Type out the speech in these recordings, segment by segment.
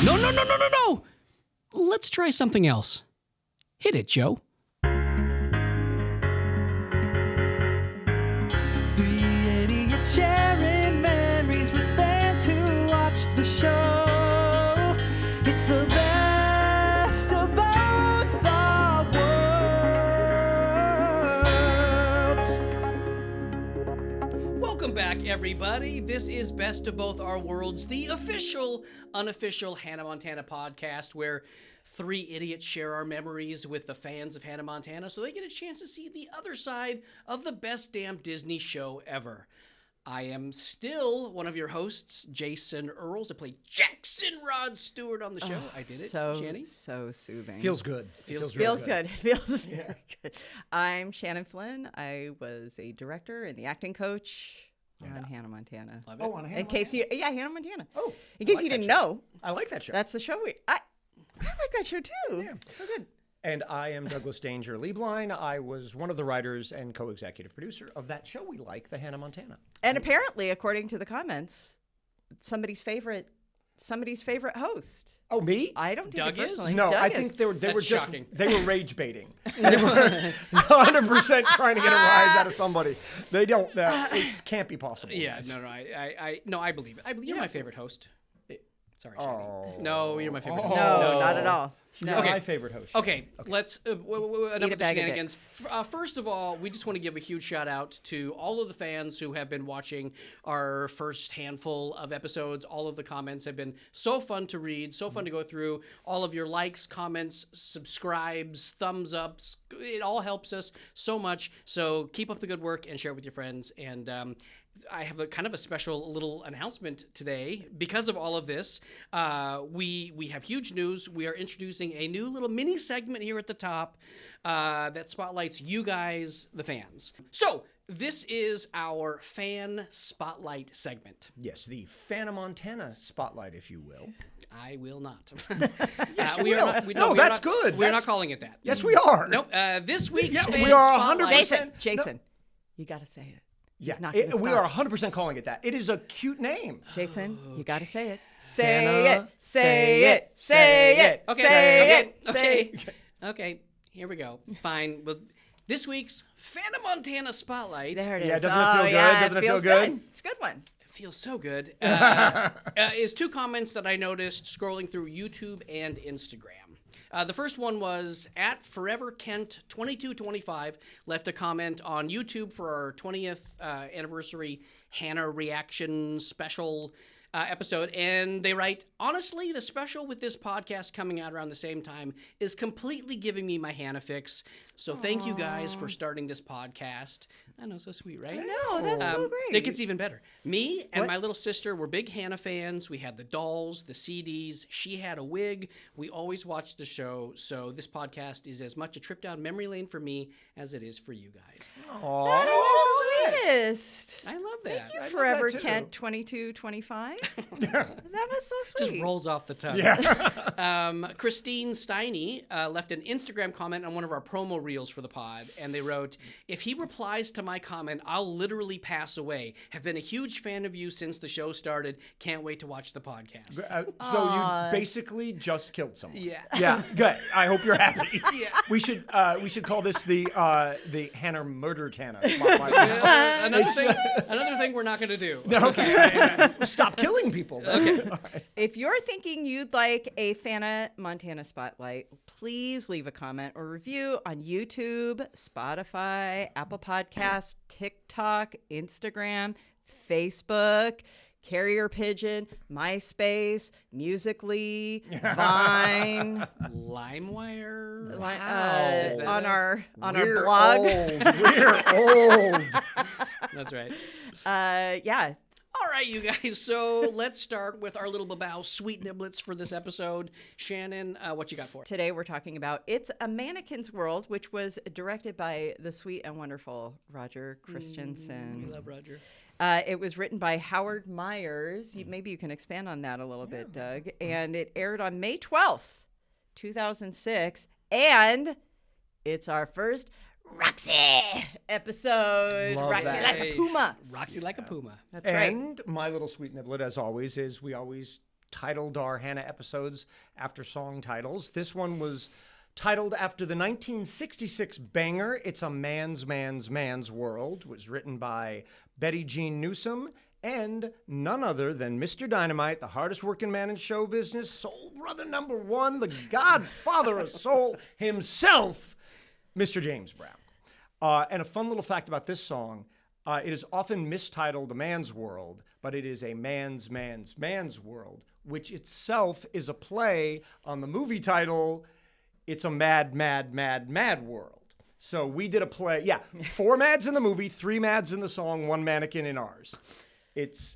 No. Let's try something else. Hit it, Joe. Three idiots sharing memories with fans who watched the show. It's the best of both our worlds. Welcome back, everybody. This is Best of Both Our Worlds, the official, unoficial Hannah Montana podcast where three idiots share our memories with the fans of Hannah Montana so they get a chance to see the other side of the best damn Disney show ever. I am still one of your hosts, Jason Earles. I played Jackson Rod Stewart on the show. I did it, Shannon. So soothing. Feels good. Feels good. Feels very good. I'm Shannon Flynn. I was a director and the acting coach on Hannah Montana. Love it. Oh, on Hannah In case Montana? Hannah Montana. Oh, in case I like you that didn't show. know, I like that show. that's the show I like that show too. Yeah. So good. And I am Douglas Danger Lieblein. I was one of the writers and co-executive producer of that show we like, the Hannah Montana. And apparently, according to the comments, somebody's favorite host. Oh, me? I don't take Doug it is? personally. No, Doug I is. think they were That's just shocking. they were rage baiting. They were 100% trying to get a rise out of somebody. They don't. It can't be possible. Yeah, guys. I believe it. You're my favorite host. Sorry, Shannon. Oh. No, you're my favorite host. No, not at all. You're Okay. my favorite host. Okay, let's enough Eat a of the bag of shenanigans. First of all, we just want to give a huge shout out to all of the fans who have been watching our first handful of episodes. All of the comments have been so fun to read, so fun to go through. All of your likes, comments, subscribes, thumbs ups, it all helps us so much. So keep up the good work and share it with your friends. And I have a kind of a special little announcement today. Because of all of this, we have huge news. We are introducing a new little mini segment here at the top that spotlights you guys, the fans. So this is our fan spotlight segment. Yes, the Hannah Montana spotlight, if you will. I will not. Yes, we you are will. not. No, we are that's not- good. We're That's- not calling it that. Yes, we are. Nope. This week's Yeah, fan we are spotlight. 100%. Jason, you got to say it. Yeah, He's not gonna we stop. are 100% calling it that. It is a cute name. Jason, you got to say it. Hannah, Say it. Say it. Okay. Say it. Okay. Okay. Here we go. Fine. Well, this week's Hannah Montana spotlight. There it is. Yeah, doesn't it feel good? Yeah, Doesn't it feel feels good? It's a good one. Feels so good. Is two comments that I noticed scrolling through YouTube and Instagram. The first one was at ForeverKent2225 left a comment on YouTube for our 20th anniversary Hannah reaction special episode, and they write, honestly, the special with this podcast coming out around the same time is completely giving me my Hannah fix. So thank you guys for starting this podcast. I know, so sweet, right? No, that's so great. It gets even better. Me and my little sister were big Hannah fans. We had the dolls, the CDs. She had a wig. We always watched the show. So this podcast is as much a trip down memory lane for me as it is for you guys. That is the sweetest. I love that. Thank you, love Forever that too. Kent 2225. That was so sweet. Just rolls off the tongue. Yeah. Christine Steiny left an Instagram comment on one of our promo reels for the pod, and they wrote, if he replies to my comment, I'll literally pass away. Have been a huge fan of you since the show started. Can't wait to watch the podcast. So you basically just killed someone. Yeah. Yeah. Good. I hope you're happy. Yeah. We should call this the Hannah Murder Tana spotlight. Another thing we're not going to do. Okay. Stop killing people. Okay. All right. If you're thinking you'd like a Hannah Montana spotlight, please leave a comment or review on YouTube, Spotify, Apple Podcasts, TikTok, Instagram, Facebook, Carrier Pigeon, MySpace, Musical.ly, Vine, LimeWire. Is that on it? our We're blog. Old. We're old. That's right. Yeah. All right, you guys. So let's start with our little babao sweet niblets for this episode. Shannon, what you got for us? Today we're talking about It's a Mannequin's World, which was directed by the sweet and wonderful Roger Christensen. We love Roger. It was written by Howard Myers. Maybe you can expand on that a little bit, Doug. And it aired on May 12th, 2006. And it's our first Roxy episode. Love Roxy that. like a puma. Roxy like a puma. That's right. And my little sweet niblet, as always, is we always titled our Hannah episodes after song titles. This one was titled after the 1966 banger, It's a Man's World, was written by Betty Jean Newsom and none other than Mr. Dynamite, the hardest working man in show business, soul brother number one, the godfather of soul himself, Mr. James Brown. And a fun little fact about this song, it is often mistitled A Man's World, but it is a man's world, which itself is a play on the movie title, It's a Mad World. So we did a play, 4 Mads in the movie, 3 Mads in the song, 1 Mannequin in ours. It's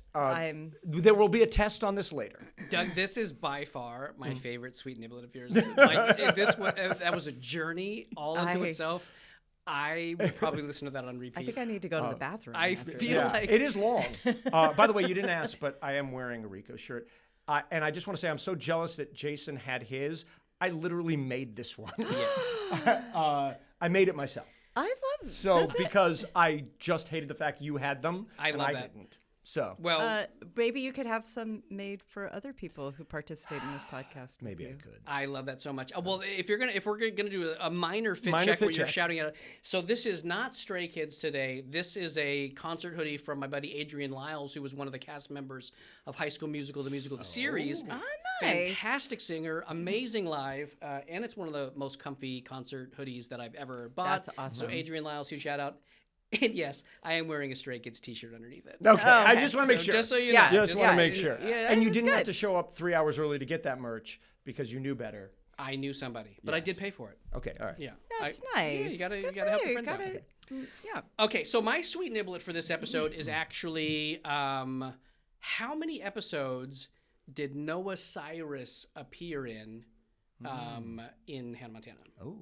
there will be a test on this later. Doug, this is by far my favorite sweet niblet of yours. Like, that was a journey all into itself. I would probably listen to that on repeat. I think I need to go to the bathroom. I after feel that. like it is long. By the way, you didn't ask, but I am wearing a Rico shirt. And I just want to say I'm so jealous that Jason had his. I literally made this one. I made it myself. I love it. So because I just hated the fact you had them, I love and that. didn't. So well, maybe you could have some made for other people who participate in this podcast. maybe with I you. could. I love that so much. Well, if we're gonna do a minor fit Minor check fit where you're check. shouting at, so this is not Stray Kids today. This is a concert hoodie from my buddy Adrian Lyles, who was one of the cast members of High School Musical, the musical, the series. nice. Fantastic singer, amazing live, and it's one of the most comfy concert hoodies that I've ever bought. That's awesome. So Adrian Lyles, huge shout out. And yes, I am wearing a Stray Kids t-shirt underneath it. Okay, I just want to make sure. Just so you Yeah. know. Just want to make sure. Yeah, And you that's didn't have good. to show up 3 hours early to get that merch because you knew better. I knew somebody, but I did pay for it. Okay, all right. Yeah. That's Yeah, nice. you gotta Good help for your you. friends out. Yeah. Okay, so my sweet niblet for this episode is actually how many episodes did Noah Cyrus appear in Hannah Montana? Oh.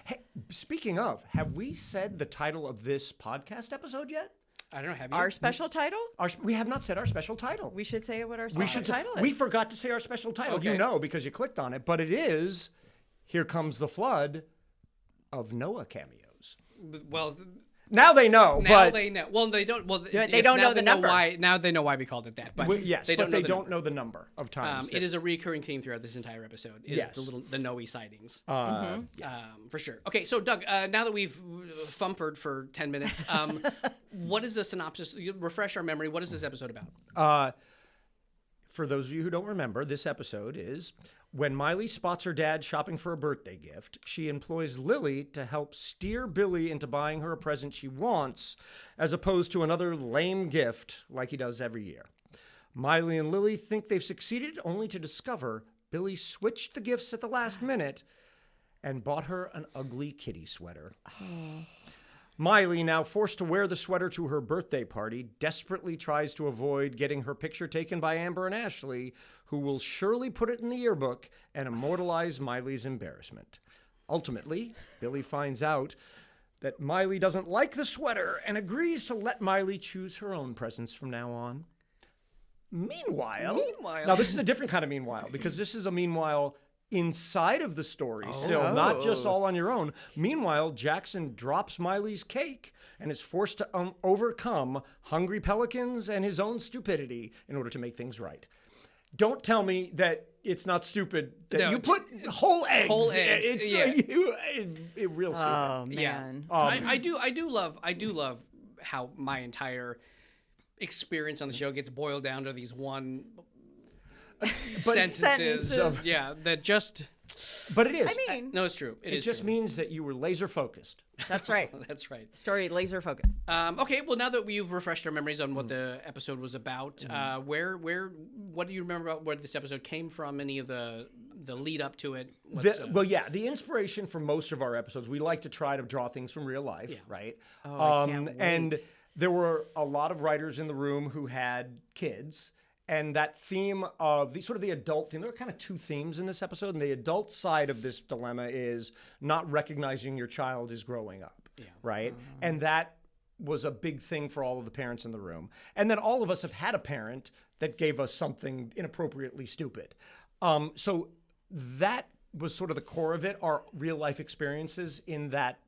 Hey, speaking of, have we said the title of this podcast episode yet? I don't know. Have you? Our special title? We have not said our special title. We should say what our We special should say- title is. We forgot to say our special title. Okay. You know because you clicked on it, but it is Here Comes the Flood of Noah cameos. Well, Now they know, now but they know. Well, they don't. Well, They yes, don't now know the they number. Why, now they know why we called it that. But yes, they don't but they know the don't number. know the number of times. It is a recurring theme throughout this entire episode. Is Yes. the Noe sightings. Yeah. For sure. Okay, so Doug, now that we've fumpered for 10 minutes, what is the synopsis? Refresh our memory. What is this episode about? For those of you who don't remember, this episode is when Miley spots her dad shopping for a birthday gift, she employs Lily to help steer Billy into buying her a present she wants, as opposed to another lame gift like he does every year. Miley and Lily think they've succeeded, only to discover Billy switched the gifts at the last minute and bought her an ugly kitty sweater. Miley, now forced to wear the sweater to her birthday party, desperately tries to avoid getting her picture taken by Amber and Ashley, who will surely put it in the yearbook and immortalize Miley's embarrassment. Ultimately, Billy finds out that Miley doesn't like the sweater and agrees to let Miley choose her own presents from now on. Meanwhile, now this is a different kind of meanwhile, because this is a meanwhile inside of the story still, not just all on your own. Meanwhile, Jackson drops Miley's cake and is forced to overcome hungry pelicans and his own stupidity in order to make things right. Don't tell me that it's not stupid that No, you put whole eggs. whole eggs, It's yeah. it real stupid. Oh man. I do love how my entire experience on the show gets boiled down to these one sentences of that just. But it is. I mean, No, it's true. it is just true. means that you were laser focused. that's right. That's right. Story laser focus. Okay, well, now that we've refreshed our memories on what the episode was about, what do you remember about where this episode came from? Any of the lead up to it? The inspiration for most of our episodes, we like to try to draw things from real life, right? I can't wait. And there were a lot of writers in the room who had kids. And that theme of the adult theme, there are kind of two themes in this episode. And the adult side of this dilemma is not recognizing your child is growing up, right? And that was a big thing for all of the parents in the room. And then all of us have had a parent that gave us something inappropriately stupid. So that was sort of the core of it, our real life experiences in that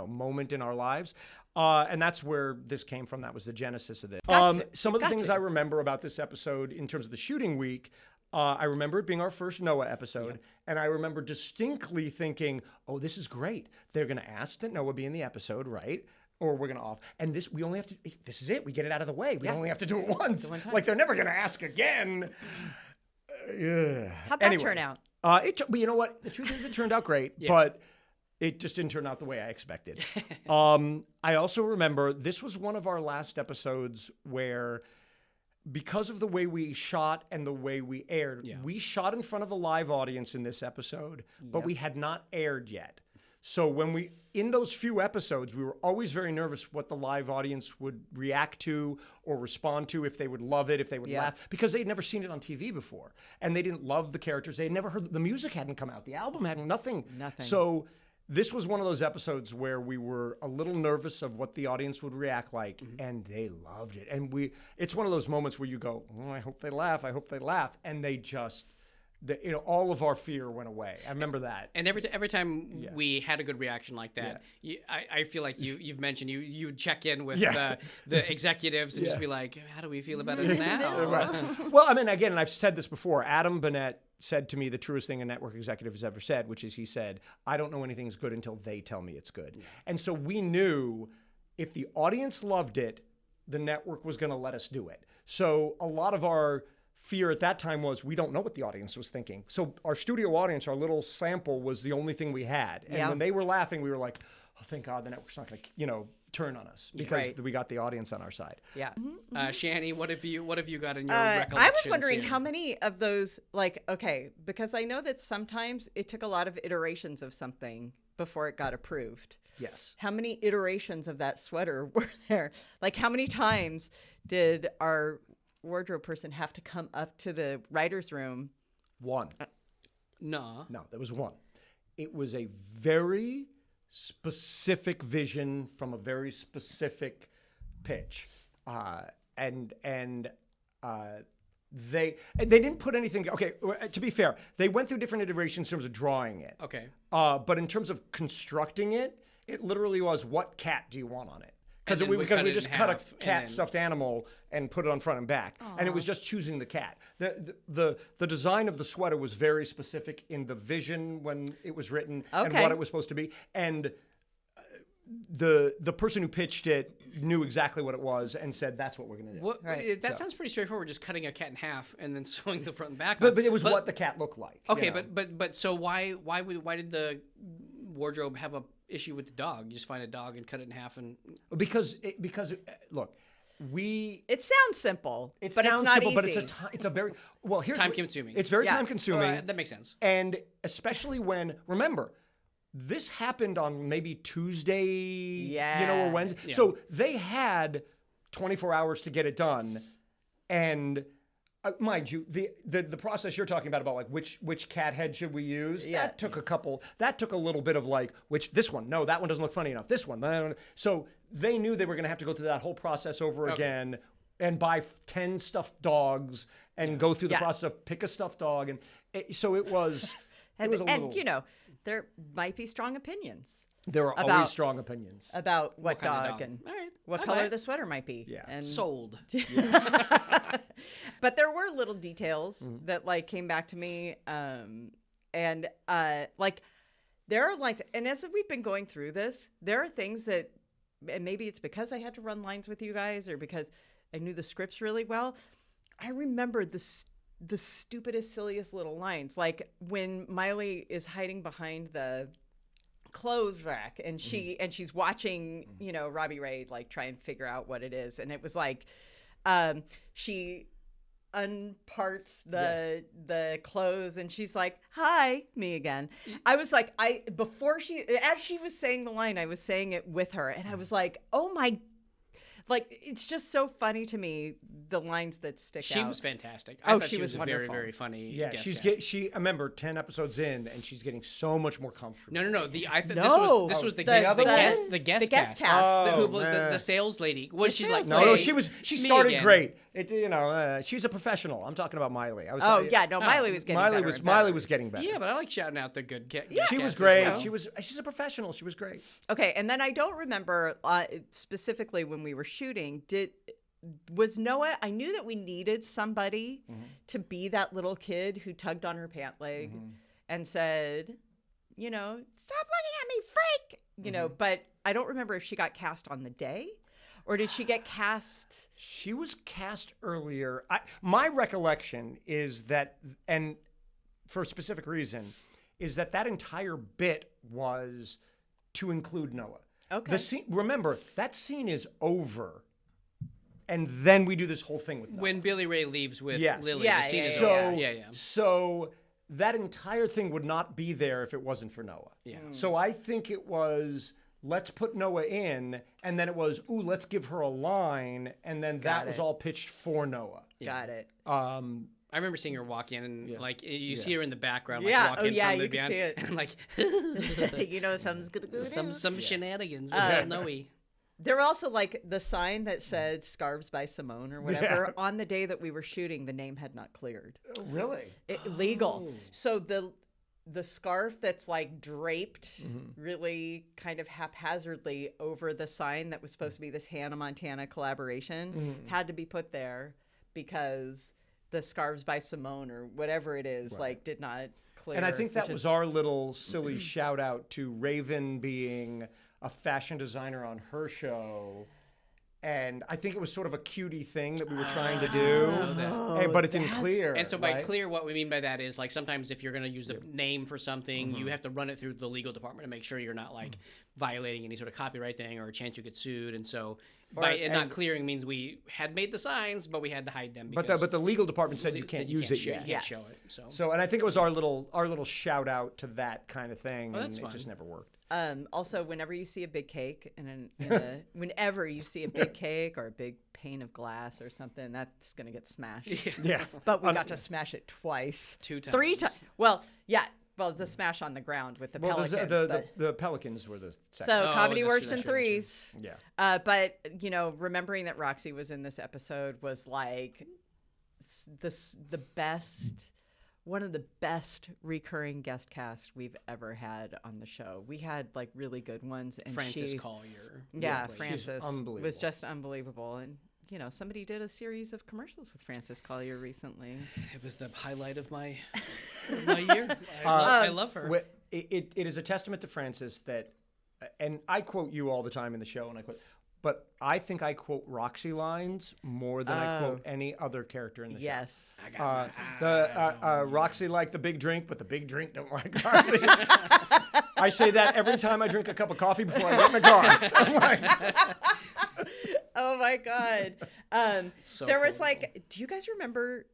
moment in our lives. And that's where this came from. That was the genesis of this. Some of the things I remember about this episode in terms of the shooting week, I remember it being our first Noah episode, and I remember distinctly thinking, "Oh, this is great. They're going to ask that Noah be in the episode, right? Or we're going to off. And this, we only have to. This is it. We get it out of the way. We only have to do it once. Like they're never going to ask again." How'd that turn out? You know what? The truth is, it turned out great, but it just didn't turn out the way I expected. I also remember this was one of our last episodes where, because of the way we shot and the way we aired, we shot in front of a live audience in this episode, but we had not aired yet. So when in those few episodes, we were always very nervous what the live audience would react to or respond to, if they would love it, if they would laugh, because they'd never seen it on TV before. And they didn't love the characters. They had never heard, the music hadn't come out. The album had nothing. So this was one of those episodes where we were a little nervous of what the audience would react like, and they loved it. And it's one of those moments where you go, "Oh, I hope they laugh. I hope they laugh." And they just... all of our fear went away. I remember that. And every time we had a good reaction like that, I feel like you've mentioned you would check in with the executives and just be like, "How do we feel about it now?" Right. Well, I mean, again, and I've said this before. Adam Burnett said to me the truest thing a network executive has ever said, which is he said, "I don't know anything's good until they tell me it's good." And so we knew if the audience loved it, the network was going to let us do it. So a lot of our fear at that time was we don't know what the audience was thinking. So our studio audience, our little sample, was the only thing we had. And when they were laughing, we were like, "Oh, thank God the network's not going to, turn on us because we got the audience on our side." Yeah. Shanny, what have you got in your recollections? I was wondering how many of those, because I know that sometimes it took a lot of iterations of something before it got approved. Yes. How many iterations of that sweater were there? Like, how many times did our wardrobe person have to come up to the writer's room? One. No, there was one. It was a very specific vision from a very specific pitch, and they didn't put anything. Okay, to be fair, they went through different iterations in terms of drawing it. Okay. But in terms of constructing it, it literally was, "What cat do you want on it?" Because we just cut a cat stuffed animal and put it on front and back. And it was just choosing the cat. The design of the sweater was very specific in the vision when it was written and what it was supposed to be. And the person who pitched it knew exactly what it was and said, "That's what we're going to do." That sounds pretty straightforward, just cutting a cat in half and then sewing the front and back on. But it was what the cat looked like. Okay, but so why did the wardrobe have a issue with the dog? You just find a dog and cut it in half and... Because look, it sounds simple, but it's not simple, easy. but it's a very time consuming. It's very time consuming. That makes sense. And especially when, remember, this happened on maybe Tuesday, or Wednesday. Yeah. So they had 24 hours to get it done. And mind you, the process you're talking about like which cat head should we use? That took a little bit of like, that one doesn't look funny enough. This one. So they knew they were going to have to go through that whole process over again and buy 10 stuffed dogs and go through the process of pick a stuffed dog. And so it was, there might be strong opinions. There are always strong opinions about what dog and what color the sweater might be. Yeah. And sold. But there were little details that came back to me. And there are lines, and as we've been going through this, there are things that, and maybe it's because I had to run lines with you guys or because I knew the scripts really well. I remember the stupidest, silliest little lines. Like when Miley is hiding behind the clothes rack and she's watching, Robbie Ray try and figure out what it is. And it was she unparts the clothes and she's like, "Hi, me again." I was like, as she was saying the line, I was saying it with her and I was like, oh my, it's just so funny to me, the lines that stick out. She was fantastic. I thought she was wonderful. Very, very funny. Yeah, I remember 10 episodes in, and she's getting so much more comfortable. No. This was the guest cast. Who was the sales lady? She's like, no, she started great. She's a professional. I'm talking about Miley. Miley was getting better. Miley was getting better. Yeah, but I like shouting out the good cast. She was great. She's a professional. She was great. Okay, and then I don't remember specifically when we were shooting. was Noah. I knew that we needed somebody to be that little kid who tugged on her pant leg and said, you know, stop looking at me, freak. You know, but I don't remember if she got cast on the day or did she get cast? She was cast earlier. My recollection is that, and for a specific reason, is that entire bit was to include Noah. Okay. The scene, remember, that scene is over. And then we do this whole thing with Noah. When Billy Ray leaves with Yes. Lily, Yeah, the scene is yeah, over. yeah. Yeah. So that entire thing would not be there if it wasn't for Noah. Yeah. So I think it was, let's put Noah in, and then it was, ooh, let's give her a line, and then that was all pitched for Noah. Got it. I remember seeing her walk in, and like you see her in the background, like Yeah. walk Oh, in yeah, from the you can beyond, see it. and I'm like, You know, something's gonna go down. some shenanigans with Noe. There were also like the sign that said "Scarves by Simone" or whatever. On the day that we were shooting, the name had not cleared. Really? Legal. So the scarf that's like draped really kind of haphazardly over the sign that was supposed to be this Hannah Montana collaboration had to be put there because the Scarves by Simone or whatever it is like did not clear. And I think that was our little silly shout out to Raven being a fashion designer on her show. And I think it was sort of a cutie thing that we were trying to do, but it didn't clear. And so by right? clear, what we mean by that is like sometimes if you're going to use the name for something, you have to run it through the legal department to make sure you're not like violating any sort of copyright thing or a chance you get sued. And so by it not clearing means we had made the signs, but we had to hide them. Because But the legal department said you can't use it yet. You can't show it. So, and I think it was our little shout out to that kind of thing. Oh, that's and fun. It just never worked. Also, whenever you see a big cake whenever you see a big cake or a big pane of glass or something, that's gonna get smashed. Yeah. But we got to smash it twice, 2 times, 3 times. Well, yeah. Well, the smash on the ground with the pelicans. The pelicans were the second. So comedy that's works true, in that's true, threes. Yeah. But you know, remembering that Roxy was in this episode was like one of the best recurring guest casts we've ever had on the show. We had like really good ones. And Frances Collier. Yeah, She's Frances unbelievable. was just unbelievable. And you know, somebody did a series of commercials with Frances Collier recently. It was the highlight of my year. I love her. It is a testament to Frances that, and I quote you all the time in the show, and I quote, but I think I quote Roxy lines more than I quote any other character in the show. Yes. Roxy liked the big drink, but the big drink don't like Roxy. I say that every time I drink a cup of coffee before I get in the car. I'm like, Oh my God. So there was quotable. like, do you guys remember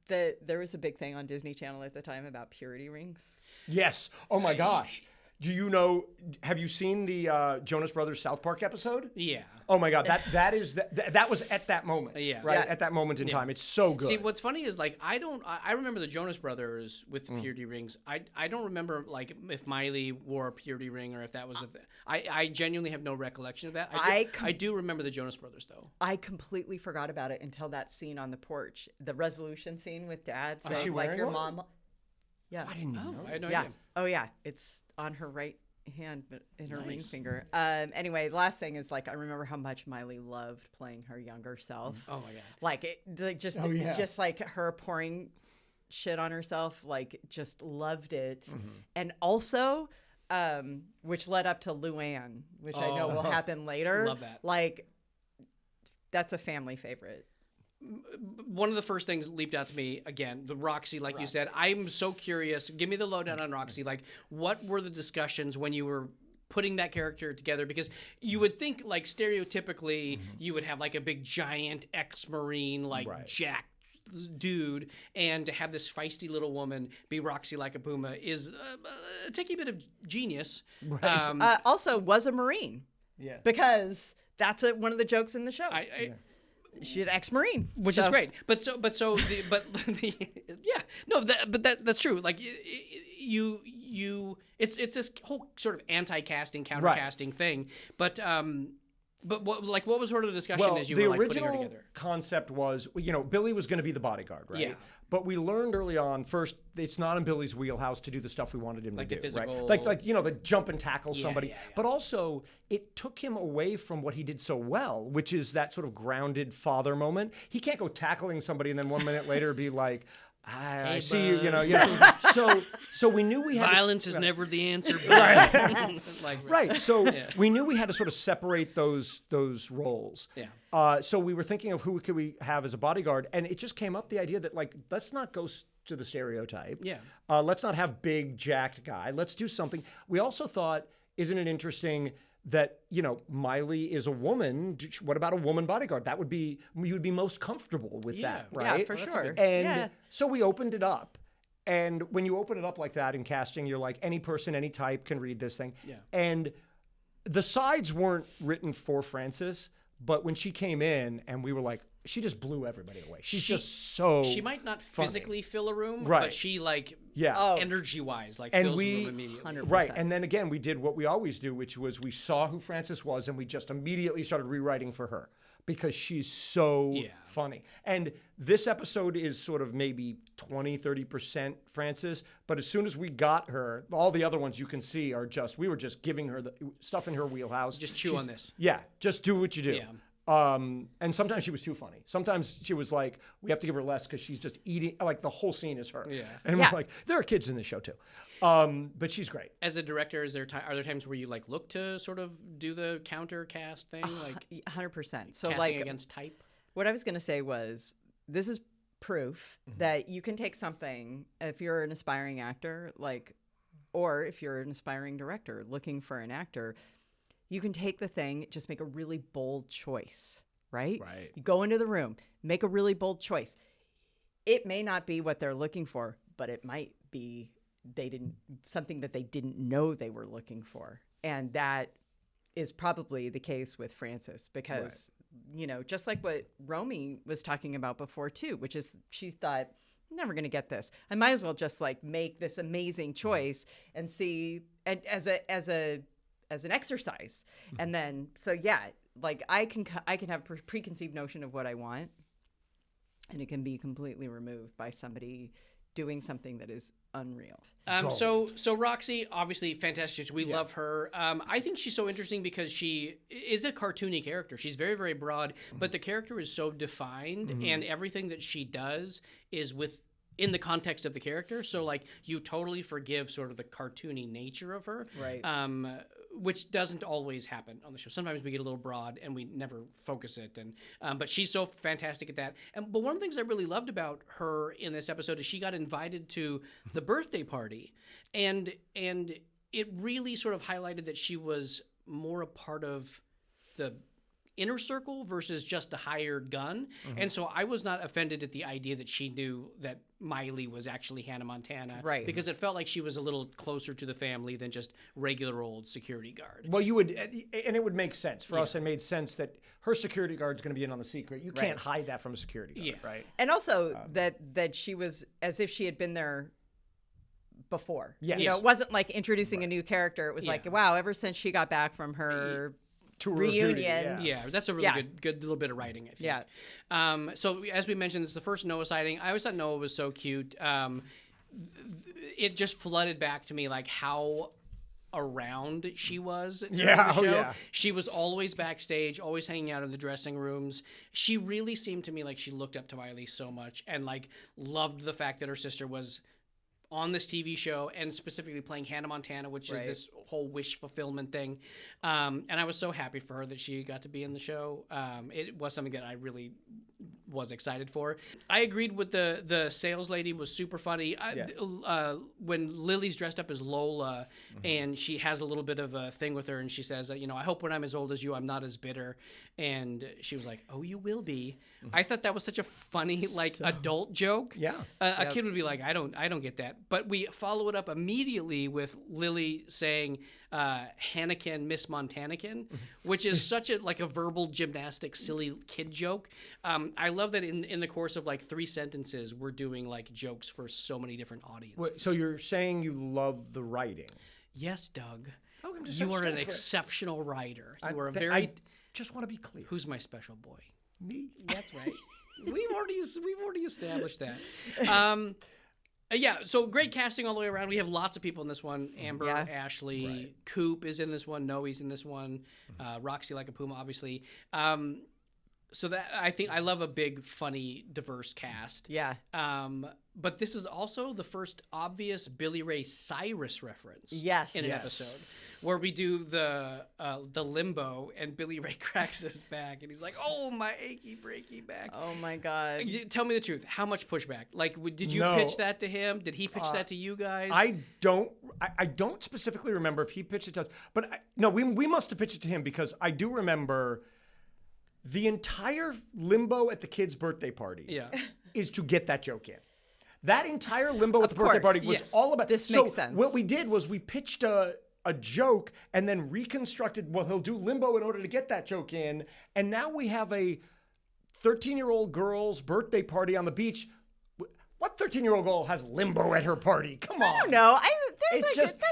that there was a big thing on Disney Channel at the time about purity rings? yes. Oh my gosh. Do you know? Have you seen the Jonas Brothers South Park episode? Yeah. Oh my God, that was at that moment. Yeah. Right Yeah. at that moment in time. It's so good. See, what's funny is like I remember the Jonas Brothers with the purity rings. I don't remember like if Miley wore a purity ring or if that was I genuinely have no recollection of that. I do remember the Jonas Brothers though. I completely forgot about it until that scene on the porch, the resolution scene with Dad she saying like wearing your one? mom. Yeah. I didn't know. I had no Yeah. idea. Oh yeah. It's on her right hand, but in her ring Nice. finger. Anyway, the last thing is like I remember how much Miley loved playing her younger self. Oh my God. Like just like her pouring shit on herself, like just loved it. And also which led up to Luann, which I know will happen later. Love that. Like that's a family favorite. One of the first things leaped out to me again, the Roxy, like you said. I'm so curious. Give me the lowdown on Roxy. Like, what were the discussions when you were putting that character together? Because you would think, like, stereotypically, you would have like a big giant ex-Marine, like jacked dude, and to have this feisty little woman be Roxy like a puma is a ticky bit of genius. Right. Also was a Marine. Yeah. Because that's one of the jokes in the show. She's an ex-Marine, which is great. But that's true. Like it's this whole sort of anti-casting, counter-casting thing. But But what was sort of the discussion as you the were like putting her original together? concept was, Billy was going to be the bodyguard, right? Yeah. But we learned early on, first, it's not in Billy's wheelhouse to do the stuff we wanted him Like to the do, physical- right? Like the jump and tackle somebody. yeah. But also, it took him away from what he did so well, which is that sort of grounded father moment. He can't go tackling somebody and then 1 minute later be like, I see you, So we knew we had Violence is never the answer. Right. So we knew we had to sort of separate those roles. Yeah. So we were thinking of who could we have as a bodyguard, and it just came up the idea that like let's not go to the stereotype. Yeah. Let's not have big jacked guy. Let's do something. We also thought, isn't it interesting that Miley is a woman? What about a woman bodyguard? You would be most comfortable with that, right? Yeah, for sure. And so we opened it up. And when you open it up like that in casting, you're like, any person, any type can read this thing. Yeah. And the sides weren't written for Frances, but when she came in and we were like, she just blew everybody away. She's just so She might not physically fill a room, Right. but she energy-wise and fills we, the room immediately. 100%. Right. And then again, we did what we always do, which was we saw who Frances was and we just immediately started rewriting for her because she's so funny. And this episode is sort of maybe 20-30% Frances, but as soon as we got her, all the other ones you can see are we were just giving her the stuff in her wheelhouse. Just chew on this. Yeah, just do what you do. Yeah. And sometimes she was too funny. Sometimes she was like, we have to give her less because she's just eating, like the whole scene is her. Yeah. And we're like, there are kids in this show too. But she's great. As a director, are there times where you like look to sort of do the counter cast thing, like 100%. So casting like against type? what I was going to say was this is proof that you can take something if you're an aspiring actor, or if you're an aspiring director looking for an actor, you can take the thing, just make a really bold choice, right? Right. You go into the room, make a really bold choice. It may not be what they're looking for, but it might be something that they didn't know they were looking for. And that is probably the case with Frances because, just like what Romy was talking about before too, which is she thought, I'm never going to get this. I might as well just make this amazing choice and see and as an exercise. And then, I can have a preconceived notion of what I want, and it can be completely removed by somebody doing something that is unreal. So Roxy, obviously fantastic. We love her. I think she's so interesting because she is a cartoony character. She's very, very broad, but the character is so defined, and everything that she does is in the context of the character. So you totally forgive sort of the cartoony nature of her. Right. Which doesn't always happen on the show. Sometimes we get a little broad and we never focus it. But she's so fantastic at that. But one of the things I really loved about her in this episode is she got invited to the birthday party, and it really sort of highlighted that she was more a part of the inner circle versus just a hired gun. And so I was not offended at the idea that she knew that Miley was actually Hannah Montana. Right. Because it felt like she was a little closer to the family than just regular old security guard. Well, you would, and it would make sense for us. It made sense that her security guard's going to be in on the secret. You can't hide that from a security guard, right? And also that she was as if she had been there before. Yes. It wasn't like introducing a new character. It was like, wow, ever since she got back from her Tour of reunion. duty, Yeah, that's a really good little bit of writing, I think. Yeah. So as we mentioned, this is the first Noah sighting. I always thought Noah was so cute. It just flooded back to me how around she was during the show. She was always backstage, always hanging out in the dressing rooms. She really seemed to me like she looked up to Miley so much and loved the fact that her sister was on this TV show and specifically playing Hannah Montana, which is this whole wish fulfillment thing. And I was so happy for her that she got to be in the show. It was something that I really was excited for. I agreed with the sales lady was super funny. When Lily's dressed up as Lola and she has a little bit of a thing with her and she says, I hope when I'm as old as you, I'm not as bitter. And she was like, oh, you will be. I thought that was such a funny, adult joke. Yeah. A kid would be like, I don't get that. But we follow it up immediately with Lily saying, Hannekin, Miss Montanakin, which is such a verbal gymnastics, silly kid joke. I love that in the course of 3 sentences, we're doing jokes for so many different audiences. So you're saying you love the writing? Yes, Doug. Oh, You are an exceptional writer. You are a very just want to be clear. Who's my special boy? Me? That's right. we've already established that. Yeah, so great casting all the way around. We have lots of people in this one. Amber, Ashley, Coop is in this one. Noe's in this one. Roxy like a Puma, obviously. So that I love a big, funny, diverse cast. Yeah. But this is also the first obvious Billy Ray Cyrus reference. Yes. In an episode where we do the limbo and Billy Ray cracks his back and he's like, "Oh, my achy breaky back." Oh my God. Tell me the truth. How much pushback? Like, did you No. pitch that to him? Did he pitch that to you guys? I don't specifically remember if he pitched it to us, but we must have pitched it to him because I do remember the entire limbo at the kid's birthday party is to get that joke in. That entire limbo at the birthday party was all about this. Makes sense. What we did was we pitched a joke and then reconstructed, well, he'll do limbo in order to get that joke in. And now we have a 13-year-old girl's birthday party on the beach. What 13-year-old girl has limbo at her party? Come on. I don't know.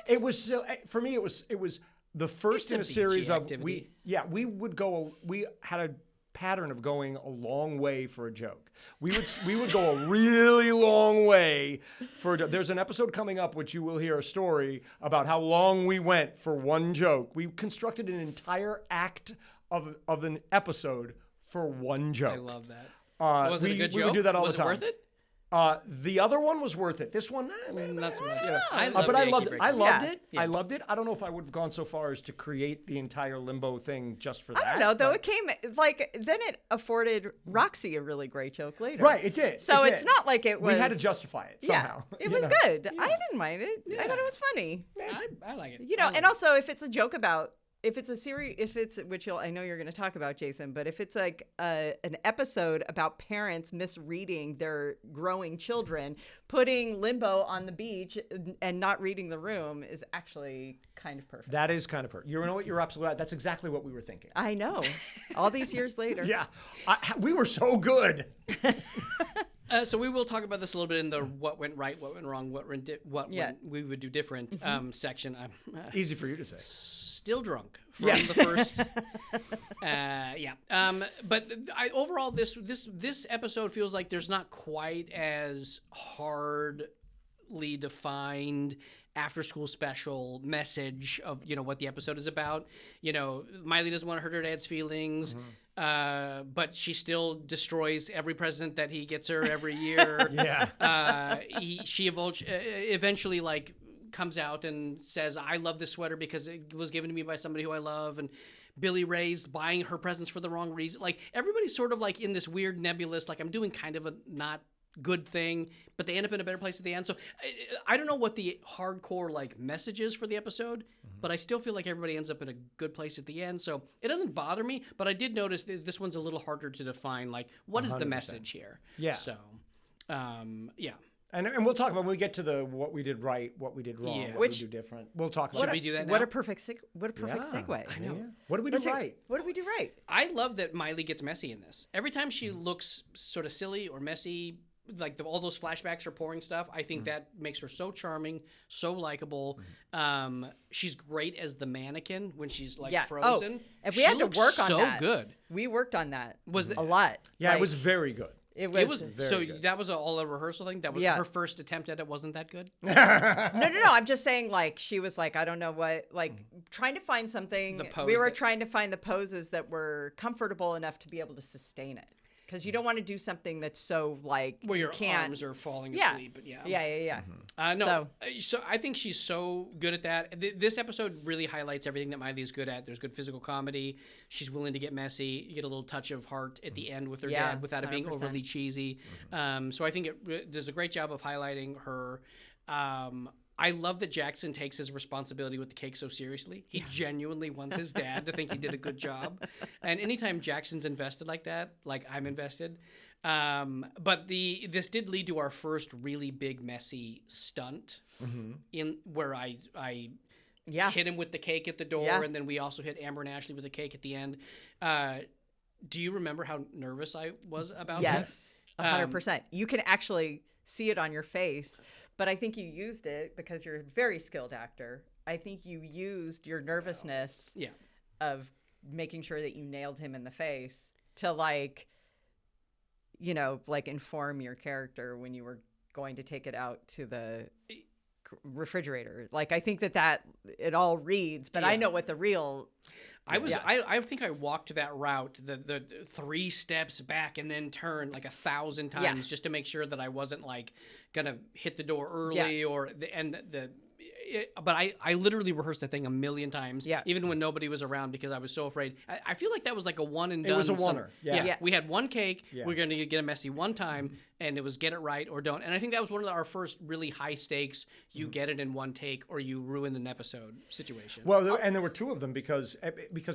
It was for me. It was the first in a series of we had a pattern of going a long way for a joke. We would go a really long way for there's an episode coming up which you will hear a story about how long we went for one joke. We constructed an entire act of an episode for one joke. I love that. Was it a good joke? We would do that all the time. Was it worth it? The other one was worth it. This one, not so much. I loved it. Yeah. I loved it. I don't know if I would have gone so far as to create the entire limbo thing just for that. I don't know, though. It came then it afforded Roxy a really great joke later. Right, it did. So it's not like it was. We had to justify it somehow. Yeah, it was good. I didn't mind it. I thought it was funny. I like it. And also if it's a joke about. If it's a series, which I know you're going to talk about, Jason, but if it's like an episode about parents misreading their growing children, putting limbo on the beach and not reading the room is actually kind of perfect. That is kind of perfect. You know what? You're absolutely right. That's exactly what we were thinking. I know. All these years later. Yeah. We were so good. So we will talk about this a little bit in the what went right, what went wrong, what we would do different section. I'm easy for you to say. Still drunk from the first. But overall, this episode feels like there's not quite as hardly defined after school special message of what the episode is about. Miley doesn't want to hurt her dad's feelings. But she still destroys every present that he gets her every year. She eventually comes out and says, "I love this sweater because it was given to me by somebody who I love." And Billy Ray's buying her presents for the wrong reason. Everybody's sort of in this weird nebulous, I'm doing kind of a not good thing, but they end up in a better place at the end. So I don't know what the hardcore message is for the episode, but I still feel like everybody ends up in a good place at the end. So it doesn't bother me, but I did notice that this one's a little harder to define. What is the 100%. message here? Yeah. So, yeah. And we'll talk about when we get to the what we did right, what we did wrong, what we do different. We'll talk about Should we do that now? What a perfect segue. I know. Yeah. What did we do right? What did we do right? I love that Miley gets messy in this. Every time she looks sort of silly or messy, all those flashbacks or pouring stuff, I think that makes her so charming, so likable. She's great as the mannequin when she's frozen. Oh, and we had to work on so that. Good. We worked on that. Was it a lot? Yeah, it was very good. It was very so good. that was all a rehearsal thing. That was her first attempt at it. Wasn't that good? No. I'm just saying, she was I don't know what, trying to find something. We were trying to find the poses that were comfortable enough to be able to sustain it. Because you don't want to do something that's so where your arms are falling asleep. But Yeah. So I think she's so good at that. This episode really highlights everything that Miley is good at. There's good physical comedy. She's willing to get messy. You get a little touch of heart at the end with her dad without it being 100%. overly cheesy. So I think it does a great job of highlighting her. I love that Jackson takes his responsibility with the cake so seriously. He genuinely wants his dad to think he did a good job. And anytime Jackson's invested like that, I'm invested. But this did lead to our first really big, messy stunt in where I hit him with the cake at the door, and then we also hit Amber and Ashley with the cake at the end. Do you remember how nervous I was about that? Yes, 100%. You can actually see it on your face. But I think you used it because you're a very skilled actor. I think you used your nervousness of making sure that you nailed him in the face to like, you know, like inform your character when you were going to take it out to the refrigerator. Like, I think that it all reads, but I know what the real. I think I walked that route, the 3 steps back and then turn like 1,000 times just to make sure that I wasn't like gonna hit the door early but I literally rehearsed that thing a million times, even when nobody was around because I was so afraid. I feel like that was like a one and done. It was a oneer. We had one cake. Yeah. We're going to get a messy one time, and it was get it right or don't. And I think that was one of our first really high stakes. You get it in one take, or you ruin an episode situation. Well, and there were 2 of them because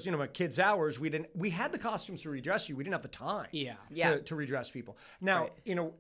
you know, my kids' hours, we had the costumes to redress you. We didn't have the time. To redress people. Now, you know,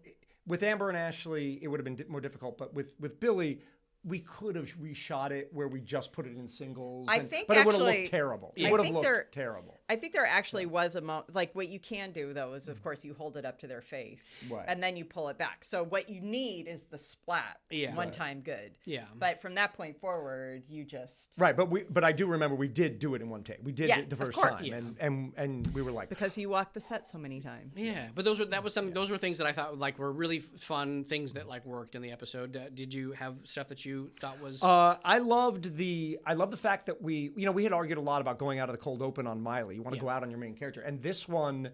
with Amber and Ashley, it would have been more difficult, but with Billy, we could have reshot it where we just put it in singles. But it would have looked terrible. It would have looked terrible. I think there actually was a moment, like what you can do though is of course you hold it up to their face and then you pull it back. So what you need is the splat. One time good. Yeah. But from that point forward, you just. Right. But I do remember we did do it in one take. We did it the first time. And we were like. Because you walked the set so many times. Yeah. But those were things that I thought like were really fun things that like worked in the episode. Did you have stuff that you thought was I loved the fact that we had argued a lot about going out of the cold open on Miley. You want to go out on your main character, and this one,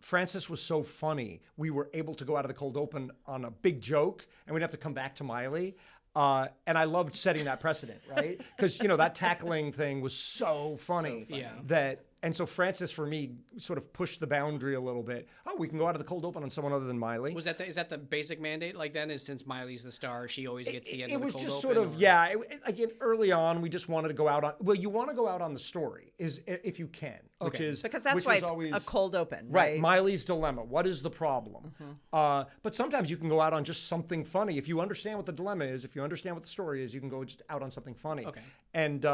Francis was so funny. We were able to go out of the cold open on a big joke, and we'd have to come back to Miley. And I loved setting that precedent, right? Because that tackling thing was so funny. And so Francis, for me, sort of pushed the boundary a little bit. Oh, we can go out of the cold open on someone other than Miley. Is that the basic mandate? Like then, is since Miley's the star, she always gets the end of the cold open? It was just sort of, again, early on, we just wanted to go out on, well, you want to go out on the story, if you can. Because that's why it's always a cold open, right? Miley's dilemma. What is the problem? But sometimes you can go out on just something funny. If you understand what the dilemma is, if you understand what the story is, you can go just out on something funny. And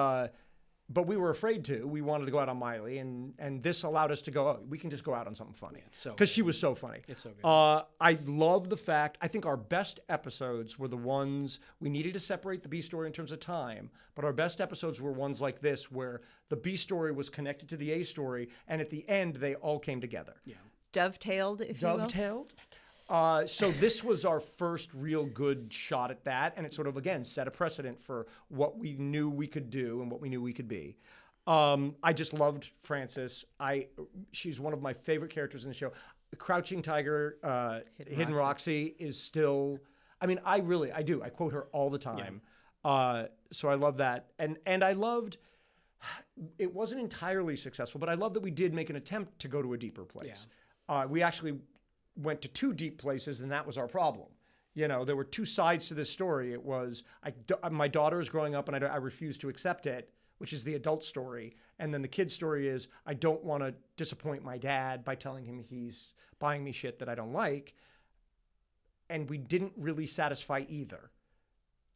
but we were afraid to. We wanted to go out on Miley, and this allowed us to go, oh, we can just go out on something funny. Because she was so funny. It's so good. I love the fact, I think our best episodes were the ones, we needed to separate the B story in terms of time, but our best episodes were ones like this, where the B story was connected to the A story, and at the end, they all came together. Yeah. Dovetailed, if you will. Dovetailed. So this was our first real good shot at that, and it sort of, again, set a precedent for what we knew we could do and what we knew we could be. I just loved Frances. She's one of my favorite characters in the show. Crouching Tiger, Hidden Roxy is still, I mean, I do. I quote her all the time. So I love that. And I loved, it wasn't entirely successful, but I love that we did make an attempt to go to a deeper place. We actually went to 2 deep places, and that was our problem. There were 2 sides to this story. It was, my daughter is growing up, and I refuse to accept it, which is the adult story. And then the kid story is, I don't want to disappoint my dad by telling him he's buying me shit that I don't like. And we didn't really satisfy either.